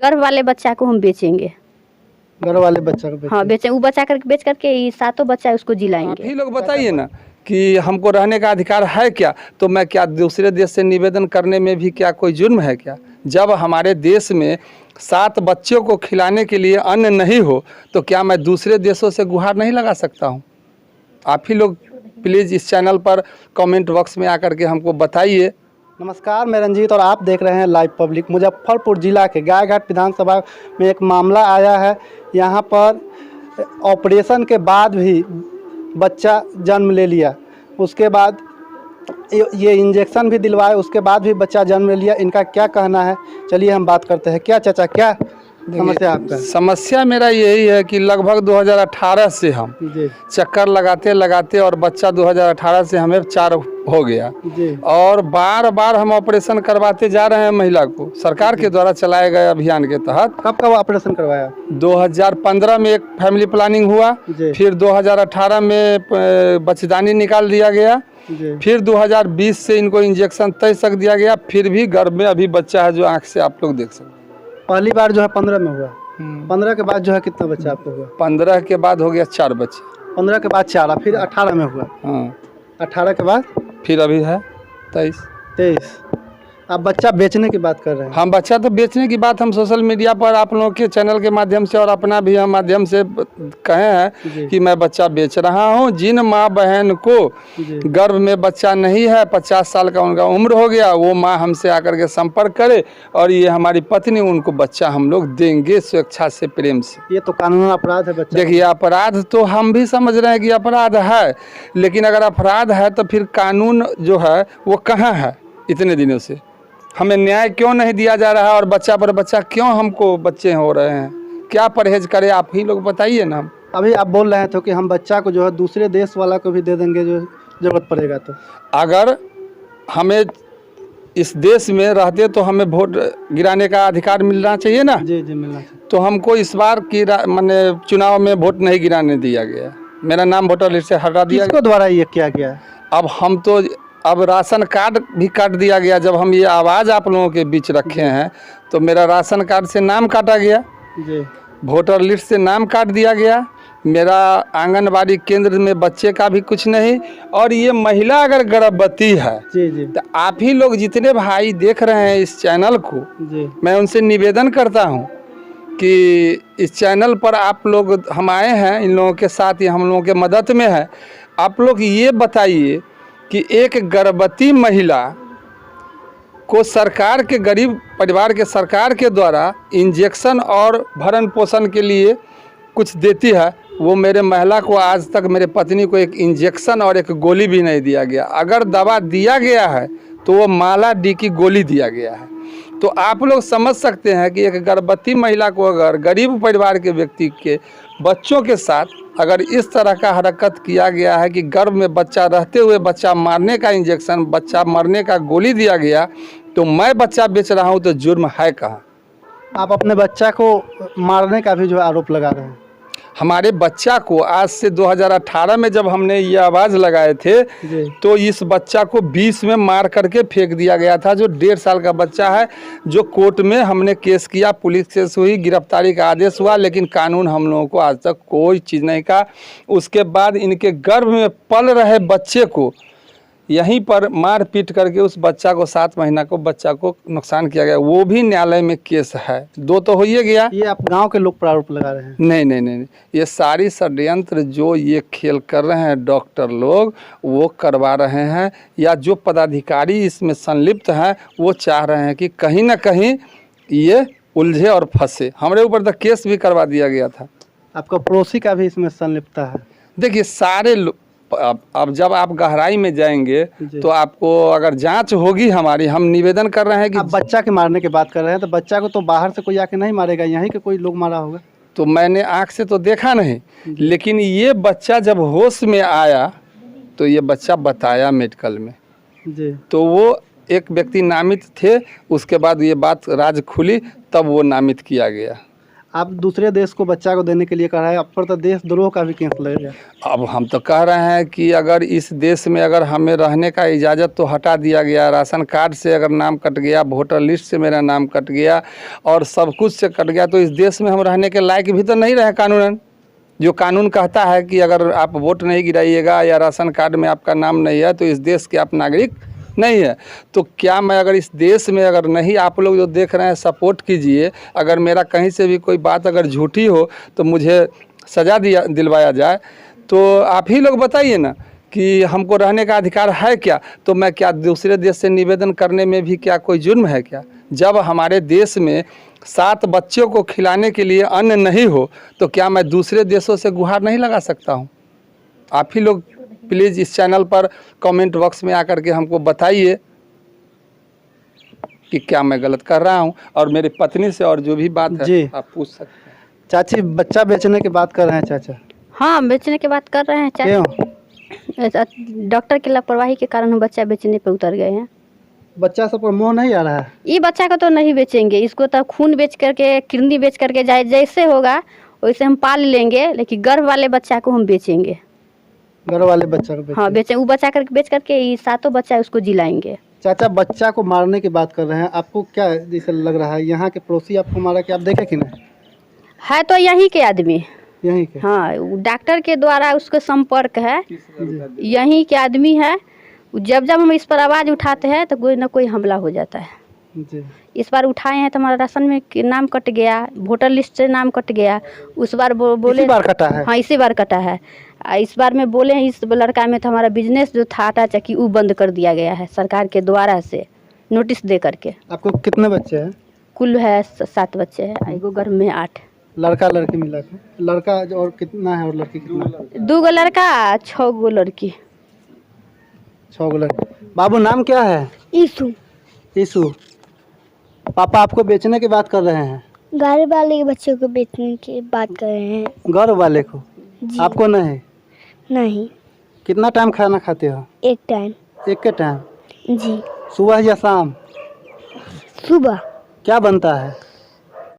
गर्भ वाले बच्चा को हम बेचेंगे। घर वाले बच्चा को हाँ बेचें, वो बच्चा कर बेच करके ये 7 बच्चा उसको आप जिलाएंगे। ही लोग बताइए ना कि हमको रहने का अधिकार है क्या? तो मैं क्या दूसरे देश से निवेदन करने में भी क्या कोई जुर्म है क्या? जब हमारे देश में 7 बच्चों को खिलाने के लिए अन्न नहीं हो तो क्या मैं दूसरे देशों से गुहार नहीं लगा सकता हूँ? आप ही लोग प्लीज़ इस चैनल पर कमेंट बॉक्स में आकर के हमको बताइए। नमस्कार, मैं रंजीत और आप देख रहे हैं लाइव पब्लिक। मुजफ्फरपुर जिला के गायघाट विधानसभा में एक मामला आया है। यहाँ पर ऑपरेशन के बाद भी बच्चा जन्म ले लिया, उसके बाद ये इंजेक्शन भी दिलवाए, उसके बाद भी बच्चा जन्म ले लिया। इनका क्या कहना है, चलिए हम बात करते हैं। क्या चाचा, क्या समस्या आपका? समस्या मेरा यही है कि लगभग 2018 से हम जी चक्कर लगाते लगाते और बच्चा 2018 से हमें 4 हो गया जी और बार बार हम ऑपरेशन करवाते जा रहे हैं महिला को, सरकार के द्वारा चलाए गए अभियान के तहत। कब कब ऑपरेशन करवाया? 2015 में एक फैमिली प्लानिंग हुआ, जी फिर 2018 में बच्चेदानी निकाल दिया गया, जी फिर 2020 से इनको इंजेक्शन 23 तक दिया गया, फिर भी गर्भ में अभी बच्चा है जो आँख से आप लोग देख सकते हैं। पहली बार जो है 15 में हुआ, 15 के बाद जो है कितना बच्चा आपको हुआ? 15 के बाद हो गया 4 बच्चे। 15 के बाद 4, फिर 18 में हुआ, हाँ 18 के बाद फिर अभी है 23। 23। आप बच्चा बेचने की बात कर रहे हैं? हम बच्चा तो बेचने की बात हम सोशल मीडिया पर आप लोगों के चैनल के माध्यम से और अपना भी हम माध्यम से कहे जी। हैं कि मैं बच्चा बेच रहा हूं। जिन माँ बहन को जी गर्भ में बच्चा नहीं है, 50 साल का उनका उम्र हो गया, वो माँ हमसे आकर के संपर्क करे और ये हमारी पत्नी, उनको बच्चा हम लोग देंगे स्वेच्छा से, प्रेम से। ये तो कानूनी अपराध है बच्चा। देखिए, अपराध तो हम भी समझ रहे हैं कि अपराध है, लेकिन अगर अपराध है तो फिर कानून जो है वो कहाँ है? इतने दिनों से हमें न्याय क्यों नहीं दिया जा रहा है और बच्चा पर बच्चा क्यों हमको बच्चे हो रहे हैं? क्या परहेज करें, आप ही लोग बताइए ना। अभी आप बोल रहे थे कि हम बच्चा को जो है दूसरे देश वाला को भी दे देंगे जो जरूरत पड़ेगा तो। अगर हमें इस देश में रहते तो हमें वोट गिराने का अधिकार मिलना चाहिए ना। जी जी मिलना चाहिए। तो हमको इस बार की मैंने चुनाव में वोट नहीं गिराने दिया गया, मेरा नाम वोटर लिस्ट से हटा दिया किसको द्वारा ये किया गया है? अब हम तो अब राशन कार्ड भी काट दिया गया। जब हम ये आवाज़ आप लोगों के बीच रखे हैं तो मेरा राशन कार्ड से नाम काटा गया, जी वोटर लिस्ट से नाम काट दिया गया, मेरा आंगनबाड़ी केंद्र में बच्चे का भी कुछ नहीं। और ये महिला अगर गर्भवती है जी जी तो आप ही लोग जितने भाई देख रहे हैं इस चैनल को, जी मैं उनसे निवेदन करता हूँ कि इस चैनल पर आप लोग, हम आए हैं इन लोगों के साथ, ये हम लोगों के मदद में है। आप लोग ये बताइए कि एक गर्भवती महिला को सरकार के, गरीब परिवार के सरकार के द्वारा इंजेक्शन और भरण पोषण के लिए कुछ देती है, वो मेरे महिला को आज तक, मेरे पत्नी को एक इंजेक्शन और एक गोली भी नहीं दिया गया। अगर दवा दिया गया है तो वो माला डी की गोली दिया गया है। तो आप लोग समझ सकते हैं कि एक गर्भवती महिला को अगर गरीब परिवार के व्यक्ति के बच्चों के साथ अगर इस तरह का हरकत किया गया है कि गर्भ में बच्चा रहते हुए बच्चा मारने का इंजेक्शन, बच्चा मरने का गोली दिया गया, तो मैं बच्चा बेच रहा हूं तो जुर्म है कहाँ? आप अपने बच्चा को मारने का भी जो आरोप लगा रहे हैं। हमारे बच्चा को आज से 2018 में जब हमने ये आवाज़ लगाए थे जी तो इस बच्चा को 20 में मार करके फेंक दिया गया था, जो 1.5 साल का बच्चा है, जो कोर्ट में हमने केस किया, पुलिस केस हुई, गिरफ्तारी का आदेश हुआ, लेकिन कानून हम लोगों को आज तक कोई चीज़ नहीं कहा। उसके बाद इनके गर्भ में पल रहे बच्चे को यहीं पर मार पीट करके उस बच्चा को, 7 महीना को बच्चा को नुकसान किया गया, वो भी न्यायालय में केस है। 2 तो हो ही गया। ये आप गांव के लोग पर आरोप लगा रहे हैं? नहीं नहीं नहीं, ये सारी षड्यंत्र जो ये खेल कर रहे हैं डॉक्टर लोग, वो करवा रहे हैं, या जो पदाधिकारी इसमें संलिप्त हैं वो चाह रहे हैं कि कहीं ना कहीं ये उलझे और फंसे। हमारे ऊपर तो केस भी करवा दिया गया था। आपका पड़ोसी का भी इसमें संलिप्तता है? देखिए, सारे अब जब आप गहराई में जाएंगे तो आपको अगर जांच होगी हमारी, हम निवेदन कर रहे हैं कि आप बच्चा के मारने की बात कर रहे हैं, तो बच्चा को तो बाहर से कोई आके नहीं मारेगा, यहीं के कोई लोग मारा होगा। तो मैंने आँख से तो देखा नहीं, लेकिन ये बच्चा जब होश में आया तो ये बच्चा बताया मेडिकल में, जी तो वो एक व्यक्ति नामित थे, उसके बाद ये बात राज खुली, तब वो नामित किया गया। आप दूसरे देश को बच्चा को देने के लिए कह रहे हैं, अब पर तो देशद्रोह का भी केस लगेगा। अब हम तो कह रहे हैं कि अगर इस देश में अगर हमें रहने का इजाज़त तो हटा दिया गया, राशन कार्ड से अगर नाम कट गया, वोटर लिस्ट से मेरा नाम कट गया और सब कुछ से कट गया, तो इस देश में हम रहने के लायक भी तो नहीं रहे कानूनन। जो कानून कहता है कि अगर आप वोट नहीं गिराइएगा या राशन कार्ड में आपका नाम नहीं है तो इस देश के आप नागरिक नहीं है। तो क्या मैं अगर इस देश में अगर नहीं, आप लोग जो देख रहे हैं सपोर्ट कीजिए, अगर मेरा कहीं से भी कोई बात अगर झूठी हो तो मुझे सज़ा दिलवाया जाए, तो आप ही लोग बताइए ना कि हमको रहने का अधिकार है क्या। तो मैं क्या दूसरे देश से निवेदन करने में भी क्या कोई जुर्म है क्या? जब हमारे देश में 7 बच्चों को खिलाने के लिए अन्न नहीं हो तो क्या मैं दूसरे देशों से गुहार नहीं लगा सकता हूँ? आप ही लोग प्लीज़ इस चैनल पर कमेंट बॉक्स में आकर के हमको बताइए कि क्या मैं गलत कर रहा हूँ, और मेरी पत्नी से और जो भी बात है जी। आप पूछ सकते हैं। चाची, बच्चा बेचने की बात कर रहे हैं चाचा, हाँ, बेचने की बात कर रहे हैं क्यों? डॉक्टर की लापरवाही के कारण हम बच्चा बेचने पे उतर गए हैं। बच्चा सब पर मोह नहीं आ रहा है? ये बच्चा को तो नहीं बेचेंगे, इसको तो खून बेच करके, किडनी बेच करके जैसे होगा वैसे हम पाल लेंगे, लेकिन गर्भ वाले बच्चा को हम बेचेंगे। घर वाले बच्चा को हाँ, बेचें, वो बच्चा करके बेच करके ये 7 बच्चा है उसको जिलाएंगे। चाचा, बच्चा को मारने की बात कर रहे हैं, आपको क्या जैसे लग रहा है यहाँ के पड़ोसी आपको मारा कि आप देखे कि नहीं? है तो यहीं के आदमी, यहीं के? हाँ, डॉक्टर के द्वारा उसका संपर्क है, यहीं के आदमी है। जब जब हम इस पर आवाज़ उठाते हैं तो कोई ना कोई हमला हो जाता है। जी। इस बार उठाए हैं तो हमारा राशन में नाम कट गया, वोटर लिस्ट से नाम कट गया। उस बार बोले, इसी बार कटा है? हाँ, इसी बार कटा है। इस बार में बोले हैं इस लड़का में तो हमारा बिजनेस जो था आटा चक्की वो बंद कर दिया गया है सरकार के द्वारा से नोटिस दे करके। आपको कितने बच्चे हैं? कुल है 7 बच्चे हैं, एगो घर में 8। लड़का लड़की मिला के? लड़का और कितना है और लड़की कितना है? 2 गो लड़का, 6 गो लड़की। 6 गो लड़की। बाबू, नाम क्या है? ईसु। ईसु। पापा आपको बेचने की बात कर रहे हैं? घर वाले के बच्चों को बेचने की बात कर रहे हैं। घर वाले को? जी। आपको नहीं? नहीं, कितना टाइम खाना खाते हो? एक टाइम। एक के टाइम? जी। सुबह या शाम? सुबह। क्या बनता है?